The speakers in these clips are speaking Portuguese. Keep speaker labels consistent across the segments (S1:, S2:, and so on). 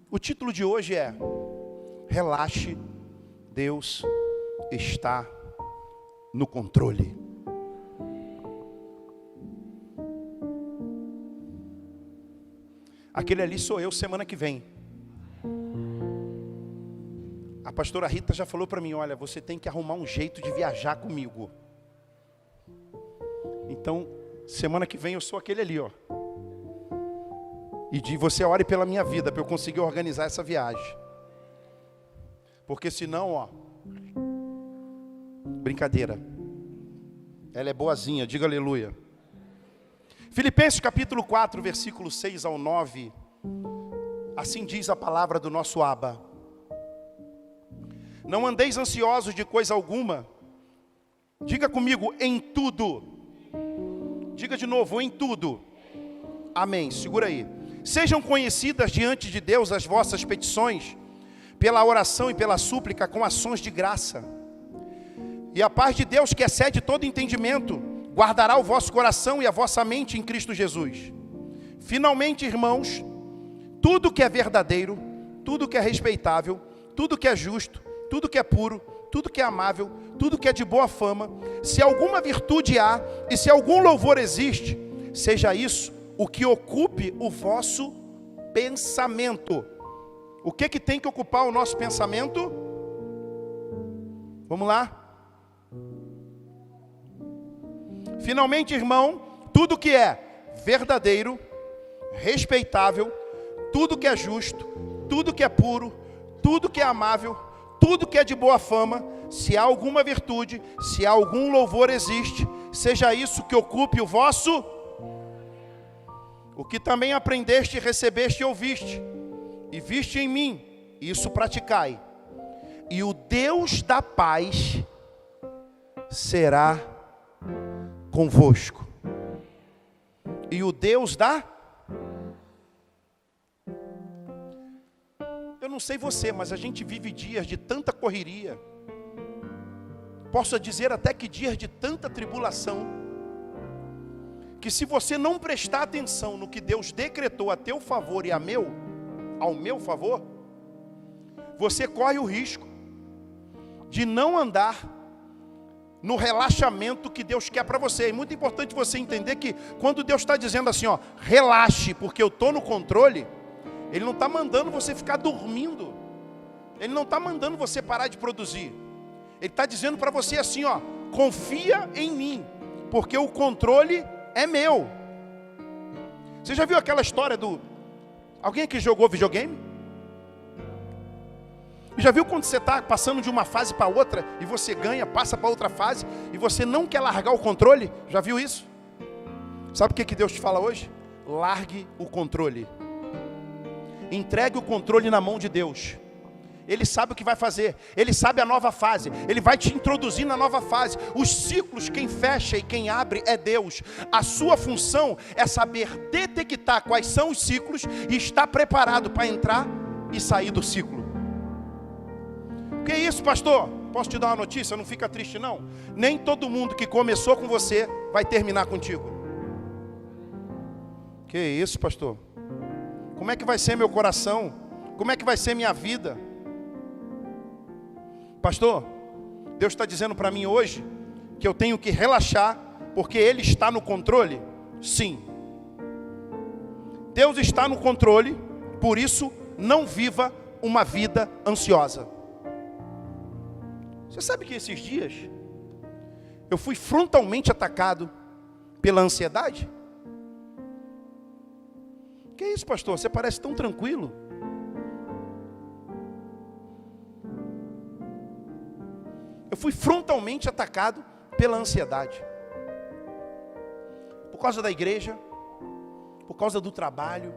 S1: O título de hoje é: Relaxe, Deus está no controle. Aquele ali sou eu semana que vem. A pastora Rita já falou para mim: olha, você tem que arrumar um jeito de viajar comigo. Então, semana que vem eu sou aquele ali, ó. E de você ore pela minha vida, para eu conseguir organizar essa viagem. Porque senão, ó, brincadeira. Ela é boazinha, diga aleluia. Filipenses capítulo 4, versículo 6 ao 9. Assim diz a palavra do nosso Abba: não andeis ansiosos de coisa alguma. Diga comigo, em tudo. Diga de novo, em tudo. Amém, segura aí. Sejam conhecidas diante de Deus as vossas petições, pela oração e pela súplica, com ações de graça. E a paz de Deus, que excede todo entendimento, guardará o vosso coração e a vossa mente em Cristo Jesus. Finalmente, irmãos, tudo que é verdadeiro, tudo que é respeitável, tudo que é justo, tudo que é puro, tudo que é amável, tudo que é de boa fama, se alguma virtude há e se algum louvor existe, seja isso o que ocupe o vosso pensamento. O que tem que ocupar o nosso pensamento? Vamos lá. Finalmente, irmão, tudo que é verdadeiro, respeitável, tudo que é justo, tudo que é puro, tudo que é amável, tudo que é de boa fama, se há alguma virtude, se há algum louvor existe, seja isso que ocupe o vosso. O que também aprendeste, recebeste e ouviste, e viste em mim, isso praticai. E o Deus da paz será convosco. E o Deus da... Eu não sei você, mas a gente vive dias de tanta correria. Posso dizer até que dias de tanta tribulação, que se você não prestar atenção no que Deus decretou a teu favor e ao meu favor, você corre o risco de não andar no relaxamento que Deus quer para você. É muito importante você entender que quando Deus está dizendo assim, ó, relaxe, porque eu estou no controle, Ele não está mandando você ficar dormindo, Ele não está mandando você parar de produzir. Ele está dizendo para você assim, ó, confia em mim, porque o controle é meu. Você já viu aquela história do... Alguém aqui jogou videogame? Já viu quando você está passando de uma fase para outra e você ganha, passa para outra fase e você não quer largar o controle? Já viu isso? Sabe o que Deus te fala hoje? Largue o controle. Entregue o controle na mão de Deus. Ele sabe o que vai fazer, Ele sabe a nova fase, Ele vai te introduzir na nova fase. Os ciclos, quem fecha e quem abre é Deus. A sua função é saber detectar quais são os ciclos e estar preparado para entrar e sair do ciclo. Que isso, pastor? Posso te dar uma notícia? Não fica triste não. Nem todo mundo que começou com você vai terminar contigo. Que isso, pastor? Como é que vai ser meu coração? Como é que vai ser minha vida? Pastor, Deus está dizendo para mim hoje que eu tenho que relaxar porque Ele está no controle? Sim. Deus está no controle, por isso não viva uma vida ansiosa. Você sabe que esses dias eu fui frontalmente atacado pela ansiedade? Que isso, pastor? Você parece tão tranquilo. Eu fui frontalmente atacado pela ansiedade. Por causa da igreja, por causa do trabalho.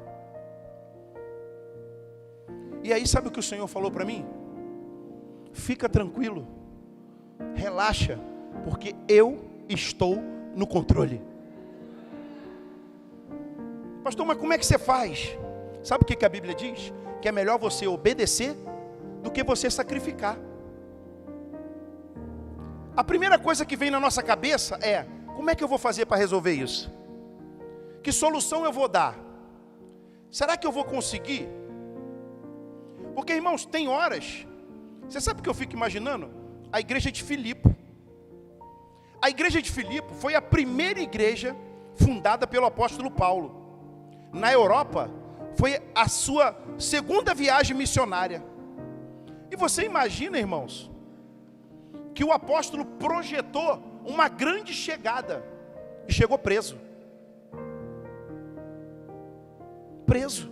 S1: E aí sabe o que o Senhor falou para mim? Fica tranquilo, relaxa, porque eu estou no controle. Pastor, mas como é que você faz? Sabe o que a Bíblia diz? Que é melhor você obedecer do que você sacrificar. A primeira coisa que vem na nossa cabeça é: como é que eu vou fazer para resolver isso? Que solução eu vou dar? Será que eu vou conseguir? Porque, irmãos, tem horas, você sabe o que eu fico imaginando? A igreja de Filipe. A igreja de Filipe foi a primeira igreja fundada pelo apóstolo Paulo. Na Europa, foi a sua segunda viagem missionária. E você imagina, irmãos, que o apóstolo projetou uma grande chegada e chegou preso. Preso.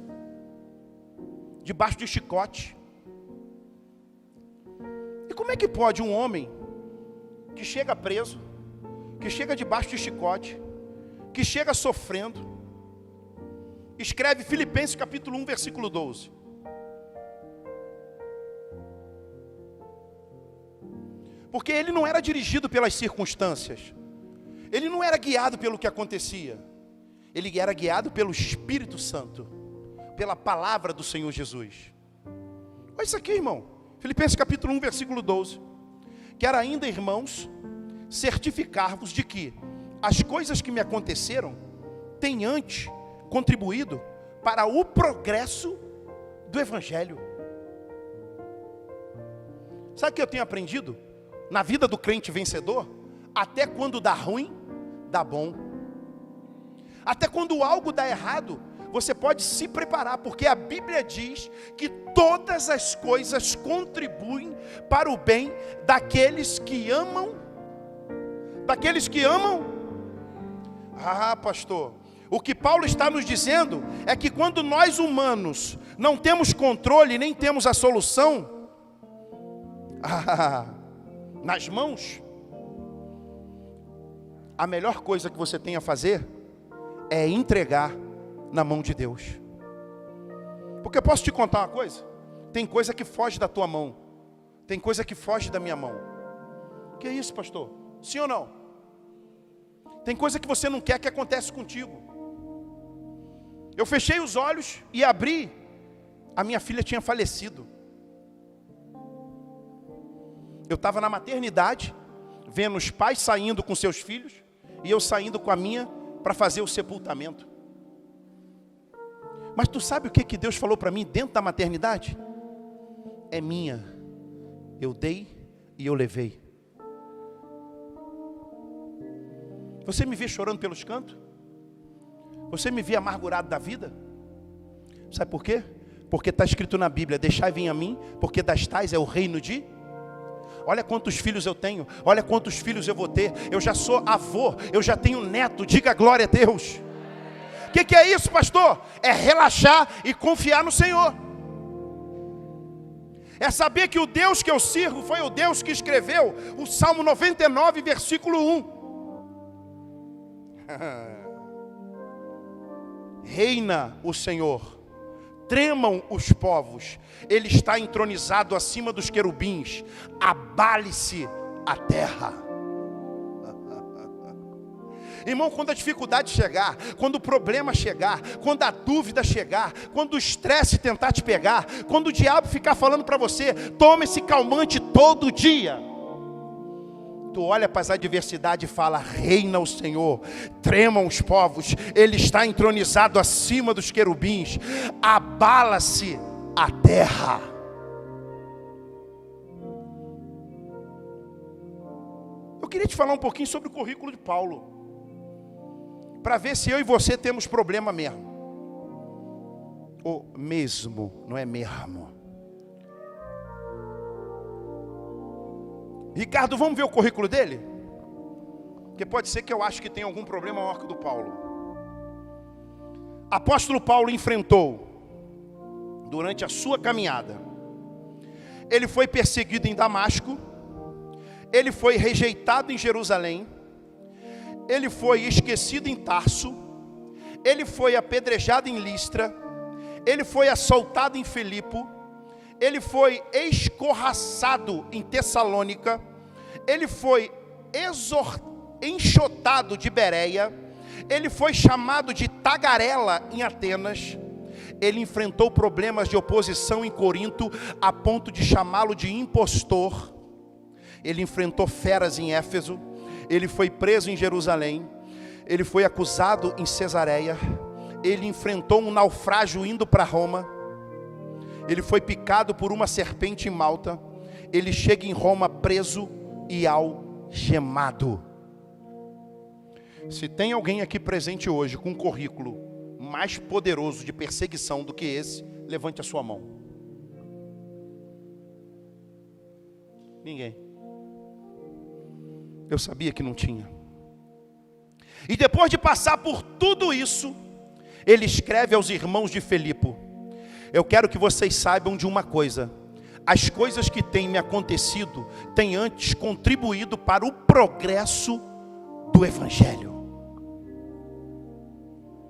S1: Debaixo de chicote. E como é que pode um homem que chega preso, que chega debaixo de chicote, que chega sofrendo, escreve Filipenses capítulo 1, versículo 12. Porque ele não era dirigido pelas circunstâncias, ele não era guiado pelo que acontecia, ele era guiado pelo Espírito Santo, pela palavra do Senhor Jesus. Olha isso aqui, irmão, Filipenses capítulo 1, versículo 12. Quero ainda, irmãos, certificar-vos de que as coisas que me aconteceram têm antes contribuído para o progresso do Evangelho. Sabe o que eu tenho aprendido? Na vida do crente vencedor, até quando dá ruim, dá bom. Até quando algo dá errado, você pode se preparar, porque a Bíblia diz que todas as coisas contribuem para o bem daqueles que amam. Daqueles que amam? Ah, pastor, o que Paulo está nos dizendo é que quando nós humanos não temos controle, nem temos a solução nas mãos, a melhor coisa que você tem a fazer é entregar na mão de Deus. Porque eu posso te contar uma coisa? Tem coisa que foge da tua mão, tem coisa que foge da minha mão. Que é isso, pastor? Sim ou não? Tem coisa que você não quer que aconteça contigo. Eu fechei os olhos e abri, a minha filha tinha falecido. Eu estava na maternidade, vendo os pais saindo com seus filhos, e eu saindo com a minha, para fazer o sepultamento. Mas tu sabe o que Deus falou para mim dentro da maternidade? É minha, eu dei e eu levei. Você me vê chorando pelos cantos? Você me vê amargurado da vida? Sabe por quê? Porque está escrito na Bíblia, deixai vir a mim, porque das tais é o reino de... Olha quantos filhos eu tenho, olha quantos filhos eu vou ter. Eu já sou avô, eu já tenho neto, diga glória a Deus. O que é isso, pastor? É relaxar e confiar no Senhor. É saber que o Deus que eu sirvo foi o Deus que escreveu o Salmo 99, versículo 1. Reina o Senhor, tremam os povos, Ele está entronizado acima dos querubins, abale-se a terra. Irmão, quando a dificuldade chegar, quando o problema chegar, quando a dúvida chegar, quando o estresse tentar te pegar, quando o diabo ficar falando para você, toma esse calmante todo dia, tu olha para as adversidades e fala, reina o Senhor, tremam os povos, Ele está entronizado acima dos querubins, abala-se a terra. Eu queria te falar um pouquinho sobre o currículo de Paulo, para ver se eu e você temos problema mesmo. Ou mesmo, não é mesmo. Ricardo, vamos ver o currículo dele? Porque pode ser que eu ache que tem algum problema maior que o do Paulo. Apóstolo Paulo enfrentou, durante a sua caminhada, ele foi perseguido em Damasco, ele foi rejeitado em Jerusalém, ele foi esquecido em Tarso, ele foi apedrejado em Listra, ele foi assaltado em Filipe, ele foi escorraçado em Tessalônica, ele foi enxotado de Bereia, ele foi chamado de tagarela em Atenas, ele enfrentou problemas de oposição em Corinto, a ponto de chamá-lo de impostor, ele enfrentou feras em Éfeso, ele foi preso em Jerusalém, ele foi acusado em Cesareia, ele enfrentou um naufrágio indo para Roma, ele foi picado por uma serpente em Malta, ele chega em Roma preso e algemado. Se tem alguém aqui presente hoje com um currículo mais poderoso de perseguição do que esse, levante a sua mão. Ninguém. Eu sabia que não tinha. E depois de passar por tudo isso, ele escreve aos irmãos de Filipe: eu quero que vocês saibam de uma coisa: as coisas que têm me acontecido têm antes contribuído para o progresso do Evangelho.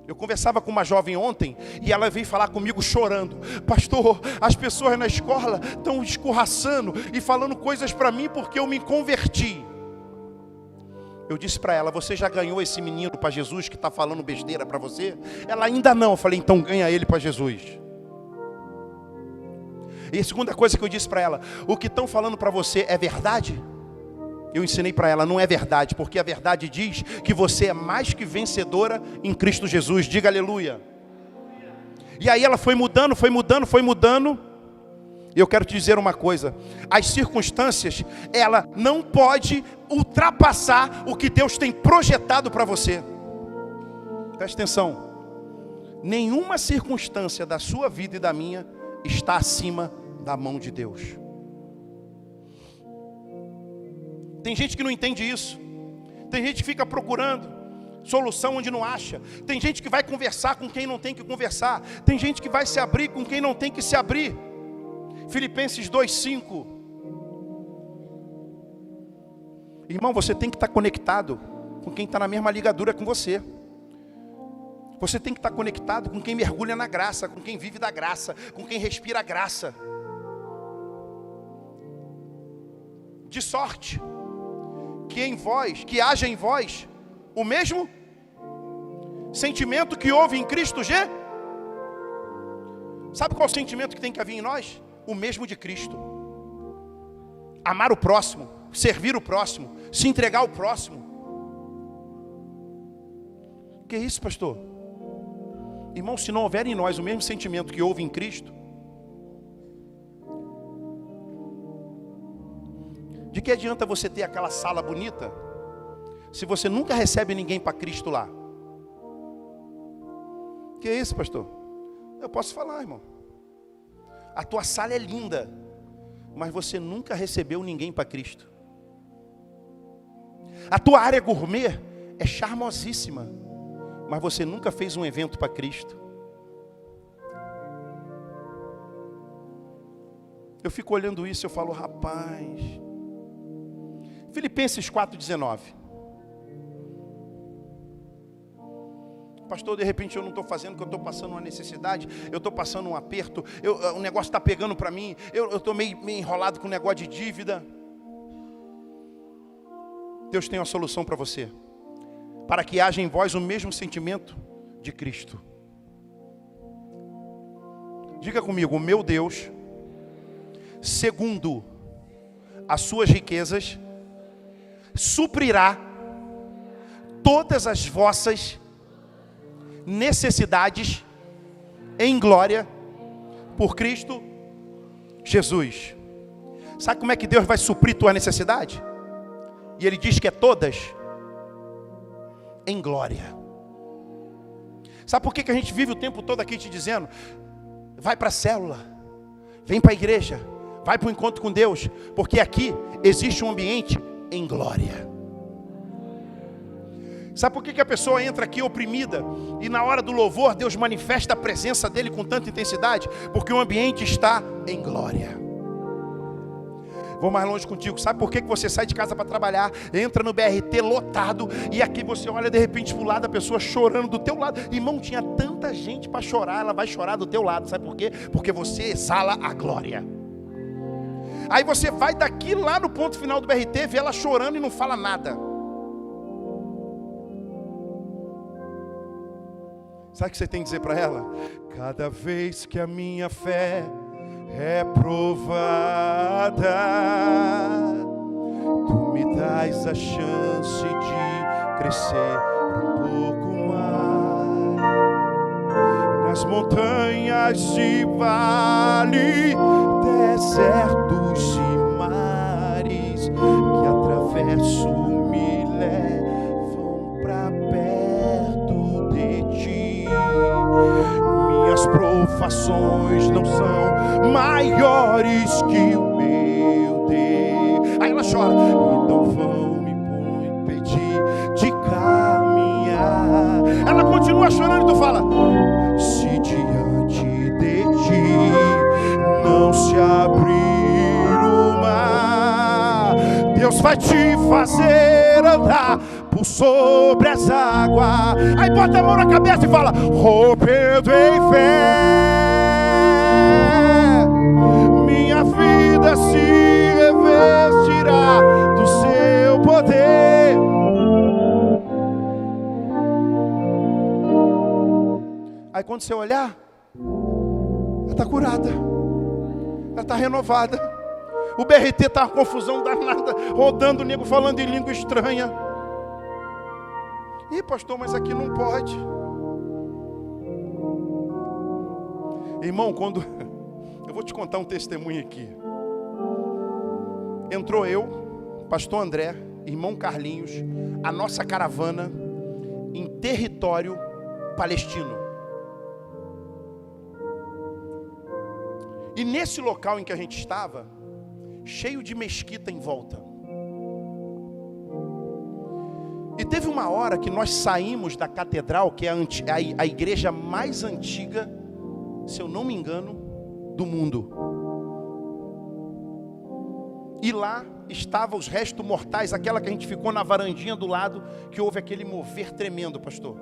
S1: Eu conversava com uma jovem ontem e ela veio falar comigo chorando: pastor, as pessoas na escola estão escorraçando e falando coisas para mim porque eu me converti. Eu disse para ela: você já ganhou esse menino para Jesus que está falando besteira para você? Ela: ainda não. Eu falei: então ganha ele para Jesus. E a segunda coisa que eu disse para ela: o que estão falando para você é verdade? Eu ensinei para ela: não é verdade, porque a verdade diz que você é mais que vencedora em Cristo Jesus. Diga aleluia. E aí ela foi mudando. E eu quero te dizer uma coisa: as circunstâncias, ela não pode ultrapassar o que Deus tem projetado para você. Preste atenção: nenhuma circunstância da sua vida e da minha está acima da mão de Deus. Tem gente que não entende isso. Tem gente que fica procurando solução onde não acha. Tem gente que vai conversar com quem não tem que conversar. Tem gente que vai se abrir com quem não tem que se abrir. Filipenses 2:5. Irmão, você tem que estar conectado com quem está na mesma ligadura com você. Você tem que estar conectado com quem mergulha na graça, com quem vive da graça, com quem respira a graça. De sorte que haja em vós o mesmo sentimento que houve em Cristo Jesus. Sabe qual é o sentimento que tem que haver em nós? O mesmo de Cristo. Amar o próximo, servir o próximo, se entregar ao próximo. Que é isso, pastor? Irmão, se não houver em nós o mesmo sentimento que houve em Cristo, de que adianta você ter aquela sala bonita, se você nunca recebe ninguém para Cristo lá? Que é isso, pastor? Eu posso falar, irmão. A tua sala é linda, mas você nunca recebeu ninguém para Cristo. A tua área gourmet é charmosíssima, mas você nunca fez um evento para Cristo. Eu fico olhando isso e eu falo: rapaz. Filipenses 4:19. Pastor, de repente eu não estou fazendo porque eu estou passando uma necessidade, eu estou passando um aperto, o negócio está pegando para mim, eu estou meio enrolado com um negócio de dívida. Deus tem uma solução para você, para que haja em vós o mesmo sentimento de Cristo. Diga comigo: o meu Deus, segundo as suas riquezas, suprirá todas as vossas necessidades em glória por Cristo Jesus. Sabe como é que Deus vai suprir tua necessidade? E Ele diz que é todas em glória. Sabe por que a gente vive o tempo todo aqui te dizendo: vai para a célula, vem para a igreja, vai para o encontro com Deus? Porque aqui existe um ambiente em glória. Sabe por que a pessoa entra aqui oprimida e na hora do louvor Deus manifesta a presença dele com tanta intensidade? Porque o ambiente está em glória. Vou mais longe contigo. Sabe por que você sai de casa para trabalhar, entra no BRT lotado, e aqui você olha de repente para o lado, a pessoa chorando do teu lado? Irmão, tinha tanta gente para chorar, ela vai chorar do teu lado. Sabe por quê? Porque você exala a glória. Aí você vai daqui lá no ponto final do BRT, vê ela chorando e não fala nada. Sabe o que você tem que dizer para ela? Cada vez que a minha fé é provada, tu me dás a chance de crescer um pouco mais. Na nas montanhas e vale, desertos e mares que atravesso me levam pra perto de ti. Minhas provações não são maiores que o meu Deus. Aí ela chora, e não vão me impedir de caminhar. Ela continua chorando e tu fala: se diante de ti não se abrir o mar, Deus vai te fazer andar por sobre as águas. Aí bota a mão na cabeça e fala: rompendo em fé, minha vida se revestirá do seu poder. Aí quando você olhar, ela está curada, ela está renovada. O BRT está uma confusão danada, rodando o nego falando em língua estranha. Ih, pastor, mas aqui não pode. Irmão, quando... eu vou te contar um testemunho aqui. Entrou eu, pastor André, irmão Carlinhos, a nossa caravana em território palestino. E nesse local em que a gente estava, cheio de mesquita em volta. E teve uma hora que nós saímos da catedral, que é a igreja mais antiga, se eu não me engano, do mundo. E lá estavam os restos mortais, aquela que a gente ficou na varandinha do lado, que houve aquele mover tremendo, pastor.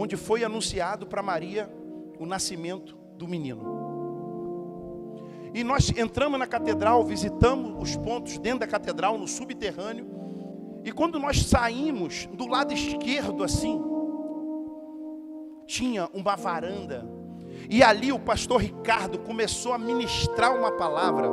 S1: Onde foi anunciado para Maria o nascimento do menino. E nós entramos na catedral, visitamos os pontos dentro da catedral, no subterrâneo. E quando nós saímos, do lado esquerdo assim, tinha uma varanda. E ali o pastor Ricardo começou a ministrar uma palavra,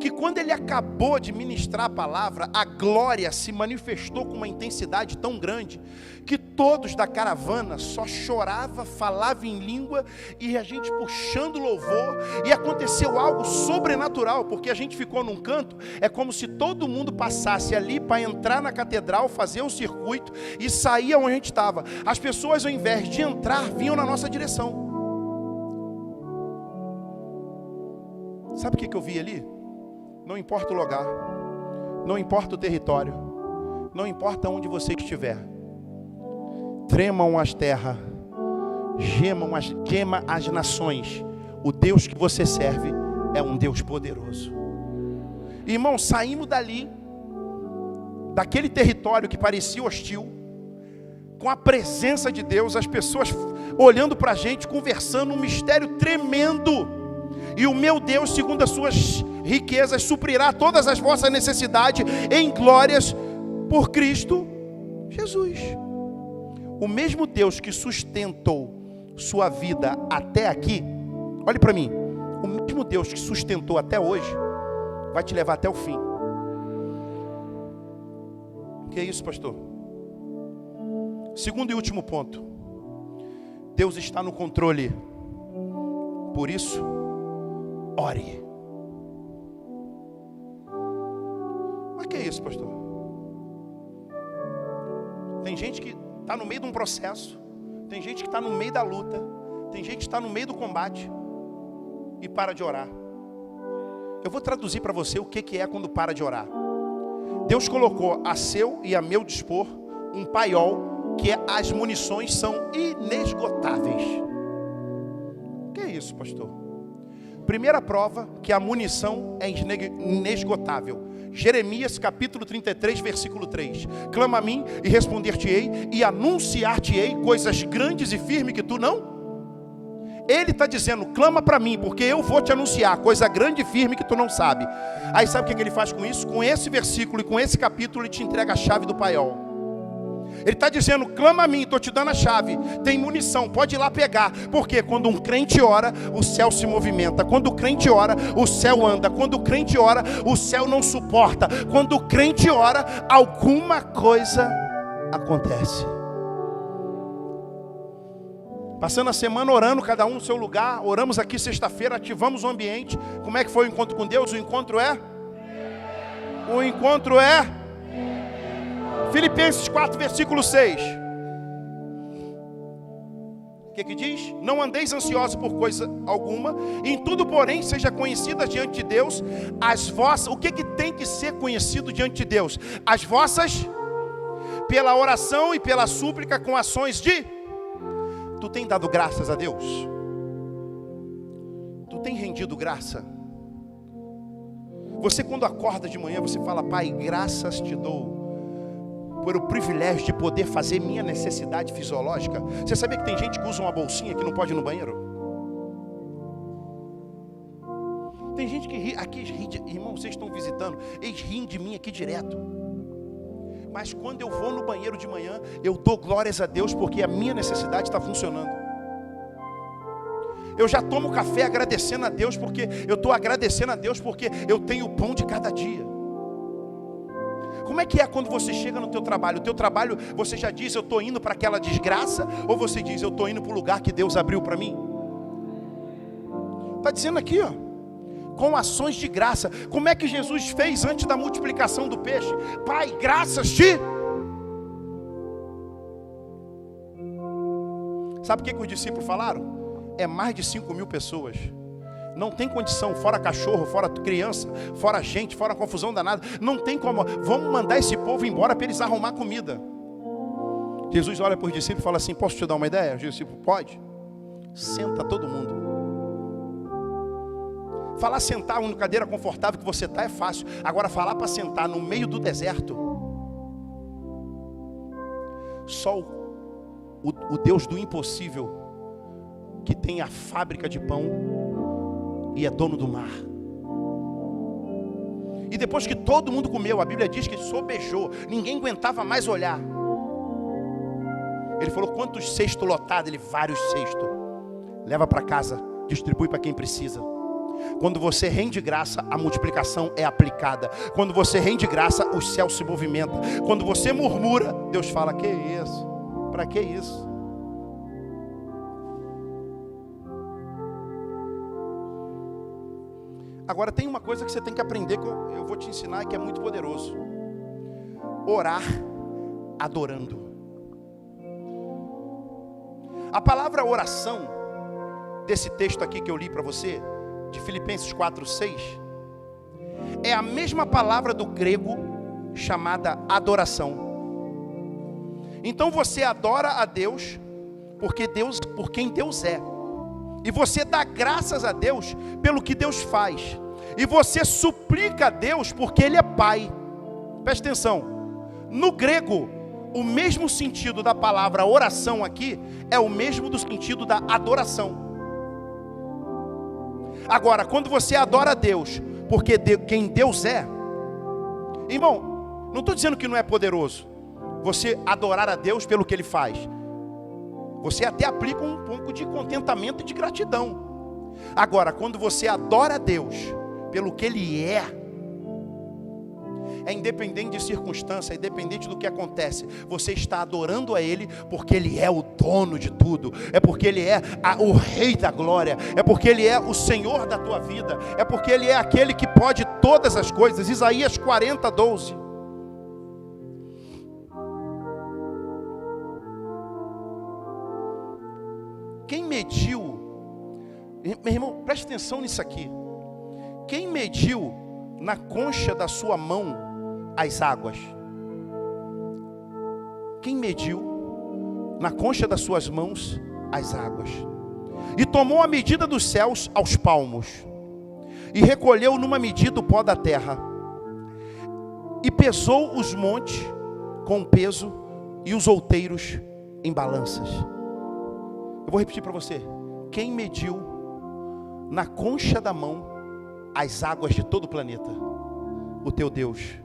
S1: que quando ele acabou de ministrar a palavra, a glória se manifestou com uma intensidade tão grande, que todos da caravana só chorava, falava em língua, e a gente puxando louvor, e aconteceu algo sobrenatural, porque a gente ficou num canto, é como se todo mundo passasse ali para entrar na catedral, fazer um circuito, e sair onde a gente estava. As pessoas, ao invés de entrar, vinham na nossa direção. Sabe o que eu vi ali? Não importa o lugar, não importa o território, não importa onde você estiver, tremam as terras, gema as nações, o Deus que você serve é um Deus poderoso. Irmão, saímos dali, daquele território que parecia hostil, com a presença de Deus, as pessoas olhando para a gente, conversando, um mistério tremendo. E o meu Deus, segundo as suas riquezas, suprirá todas as vossas necessidades em glórias por Cristo Jesus. O mesmo Deus que sustentou sua vida até aqui, olhe para mim, o mesmo Deus que sustentou até hoje, vai te levar até o fim. Que é isso, pastor? Segundo e último ponto, Deus está no controle. Por isso, ore. Mas que é isso, pastor? Tem gente que está no meio de um processo, tem gente que está no meio da luta, tem gente que está no meio do combate e para de orar. Eu vou traduzir para você o que é quando para de orar. Deus colocou a seu e a meu dispor um paiol, que as munições são inesgotáveis. O que é isso, pastor? Primeira prova que a munição é inesgotável. Jeremias capítulo 33, versículo 3. Clama a mim e responder-te-ei e anunciar-te-ei coisas grandes e firmes que tu não. Ele está dizendo, clama para mim, porque eu vou te anunciar coisa grande e firme que tu não sabe. Aí sabe o que ele faz com isso? Com esse versículo e com esse capítulo ele te entrega a chave do paiol. Ele está dizendo, clama a mim, estou te dando a chave. Tem munição, pode ir lá pegar. Porque quando um crente ora, o céu se movimenta. Quando o crente ora, o céu anda. Quando o crente ora, o céu não suporta. Quando o crente ora, alguma coisa acontece. Passando a semana orando, cada um no seu lugar. Oramos aqui sexta-feira, ativamos o ambiente. Como é que foi o encontro com Deus? O encontro é? Filipenses 4, versículo 6. O que diz? Não andeis ansiosos por coisa alguma, em tudo, porém, seja conhecida diante de Deus as vossas. O que tem que ser conhecido diante de Deus? As vossas, pela oração e pela súplica, com ações de... Tu tem dado graças a Deus? Tu tem rendido graça? Você, quando acorda de manhã, você fala: Pai, graças te dou por o privilégio de poder fazer minha necessidade fisiológica. Você sabia que tem gente que usa uma bolsinha que não pode ir no banheiro? Tem gente que ri, aqui ri de, irmão, vocês estão visitando, eles riem de mim aqui direto. Mas quando eu vou no banheiro de manhã, eu dou glórias a Deus, porque a minha necessidade está funcionando. Eu já tomo café agradecendo a Deus, porque eu estou agradecendo a Deus, porque eu tenho o pão de cada dia. Como é que é quando você chega no teu trabalho? O teu trabalho, você já diz: eu estou indo para aquela desgraça? Ou você diz: eu estou indo para o lugar que Deus abriu para mim? Está dizendo aqui, ó, com ações de graça. Como é que Jesus fez antes da multiplicação do peixe? Pai, graças te... Sabe o que os discípulos falaram? É mais de 5.000 pessoas. Não tem condição, fora cachorro, fora criança, fora gente, fora confusão danada. Não tem como. Vamos mandar esse povo embora para eles arrumar comida. Jesus olha para os discípulos e fala assim: posso te dar uma ideia? Os discípulos: pode. Senta todo mundo. Falar sentar uma cadeira confortável que você está é fácil. Agora falar para sentar no meio do deserto. Só o Deus do impossível, que tem a fábrica de pão e é dono do mar. E depois que todo mundo comeu, a Bíblia diz que sobejou, ninguém aguentava mais olhar. Ele falou: quantos cestos lotados? Ele: vários cestos. Leva para casa, distribui para quem precisa. Quando você rende graça, a multiplicação é aplicada. Quando você rende graça, o céu se movimenta. Quando você murmura, Deus fala: que isso? Para que isso? Agora tem uma coisa que você tem que aprender, que eu vou te ensinar, e que é muito poderoso: orar adorando. A palavra oração desse texto aqui que eu li para você, de Filipenses 4, 6, é a mesma palavra do grego chamada adoração. Então você adora a Deus por quem Deus é. E você dá graças a Deus pelo que Deus faz. E você suplica a Deus porque Ele é Pai. Preste atenção. No grego, o mesmo sentido da palavra oração aqui é o mesmo do sentido da adoração. Agora, quando você adora a Deus porque quem Deus é, irmão, não estou dizendo que não é poderoso você adorar a Deus pelo que Ele faz. Você até aplica um pouco de contentamento e de gratidão. Agora, quando você adora a Deus pelo que Ele é independente de circunstância, é independente do que acontece. Você está adorando a Ele porque Ele é o dono de tudo. É porque Ele é o Rei da glória. É porque Ele é o Senhor da tua vida. É porque Ele é aquele que pode todas as coisas. Isaías 40, 12. Quem mediu, meu irmão, preste atenção nisso aqui. Quem mediu na concha da sua mão as águas? Quem mediu na concha das suas mãos as águas? E tomou a medida dos céus aos palmos, e recolheu numa medida o pó da terra, e pesou os montes com peso, e os outeiros em balanças. Eu vou repetir para você. Quem mediu na concha da mão as águas de todo o planeta? O teu Deus.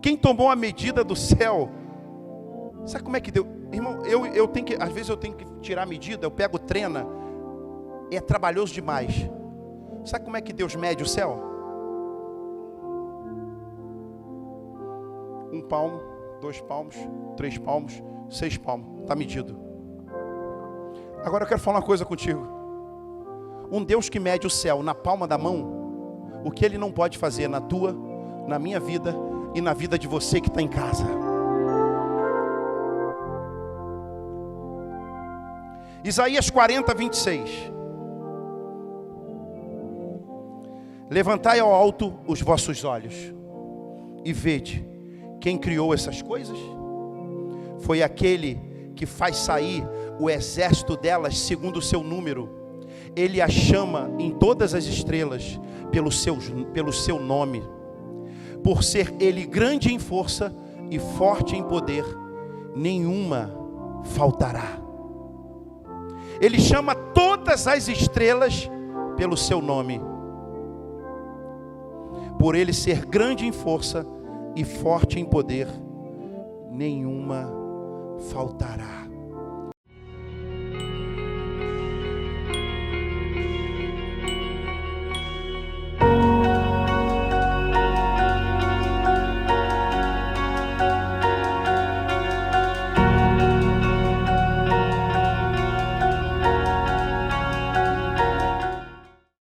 S1: Quem tomou a medida do céu? Sabe como é que deu? Irmão, eu tenho que, às vezes eu tenho que tirar a medida, eu pego trena, é trabalhoso demais. Sabe como é que Deus mede o céu? Um palmo, 2 palmos, 3 palmos, 6 palmos. Está medido. Agora eu quero falar uma coisa contigo. Um Deus que mede o céu na palma da mão, o que Ele não pode fazer na tua, na minha vida e na vida de você que está em casa. Isaías 40, 26. Levantai ao alto os vossos olhos e vede quem criou essas coisas. Foi aquele que faz sair o exército delas segundo o seu número. Ele a chama em todas as estrelas pelo seu nome. Por ser ele grande em força e forte em poder, nenhuma faltará. Ele chama todas as estrelas pelo seu nome. Por ele ser grande em força e forte em poder, nenhuma faltará.